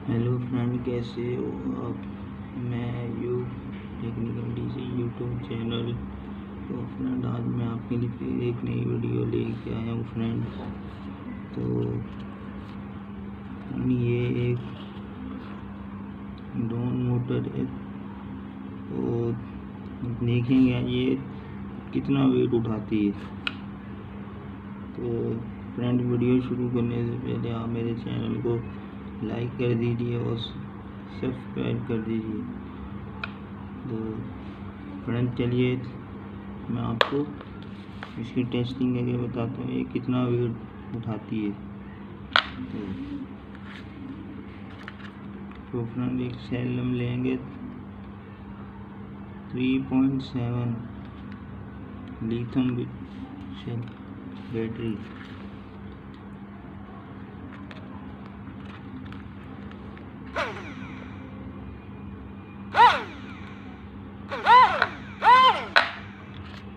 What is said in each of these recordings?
Hello friend, कैसे हो आप। मैं टेक्निकल डीसी यूट्यूब चैनल। तो फ्रेंड, आज मैं आपके लिए फिर एक नई वीडियो लेके आया हूँ फ्रेंड। तो ये एक ड्रोन मोटर है। तो देखेंगे ये कितना वेट उठाती है। तो फ्रेंड, वीडियो शुरू करने से पहले आप मेरे चैनल को लाइक कर दीजिए और सब्सक्राइब कर दीजिए। तो फ्रेंड, चलिए मैं आपको इसकी टेस्टिंग करके बताता हूँ ये कितना वेट उठाती है। तो फ्रेंड, एक सेल हम लेंगे 3.7 लिथियम सेल बैटरी।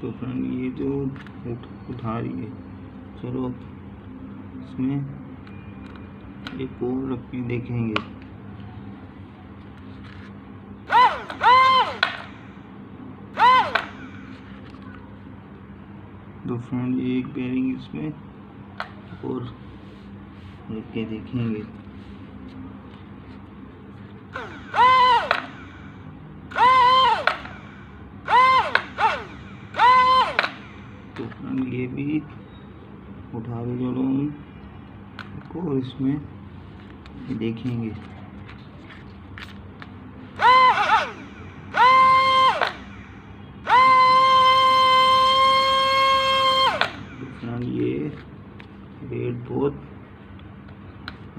तो फ्रेंड, ये जो उठा रही है, चलो इसमें एक और रख के देखेंगे। तो फ्रेंड, ये एक बेरिंग इसमें और रख के देखेंगे। तो फ्रेंड, ये भी उठा के चलो हम और इसमें देखेंगे। तो फ्रेंड, ये वेट बहुत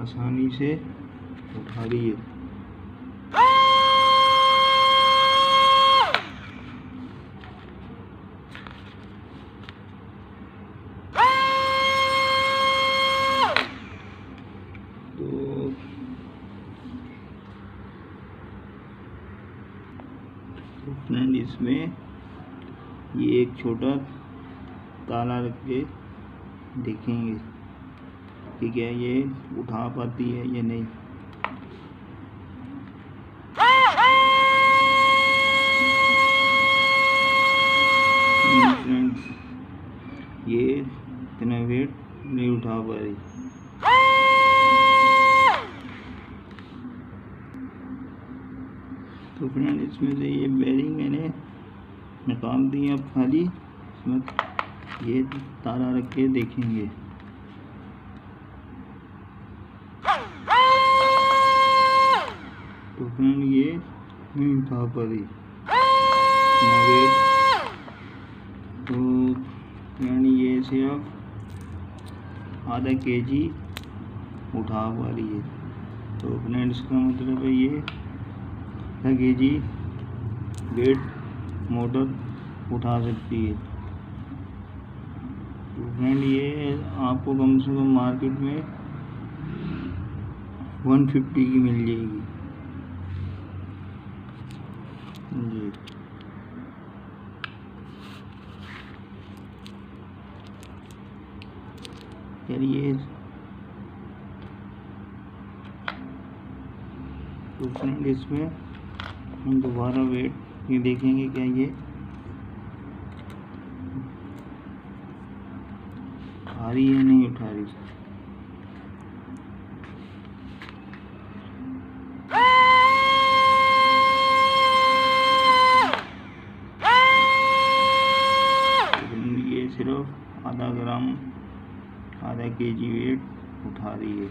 आसानी से उठा रही है। तो फ्रेंड, इसमें ये एक छोटा ताला रख के देखेंगे कि क्या ये उठा पाती है या नहीं। फ्रेंड्स, ये इतना वेट नहीं उठा पा रही। तो फ्रेंड, इसमें से ये बेरिंग मैंने निकाल दी। अब खाली इसमें ये ताला रख के देखेंगे। तो फ्रेंड, ये नहीं उठा पा रही वेट। तो फ्रेंड, ये सिर्फ आधा केजी उठा पा रही है। तो फ्रेंड, इसका मतलब है ये आधा केजी वेट मोटर उठा सकती है। तो फ्रेंड, ये आपको कम से कम मार्केट में 150 की मिल जाएगी जी। चलिए, तो फ्रेंड, इसमें हम दोबारा वेट ये देखेंगे क्या ये आ रही है नहीं उठा रही। ये सिर्फ आधा केजी वेट उठा रही है।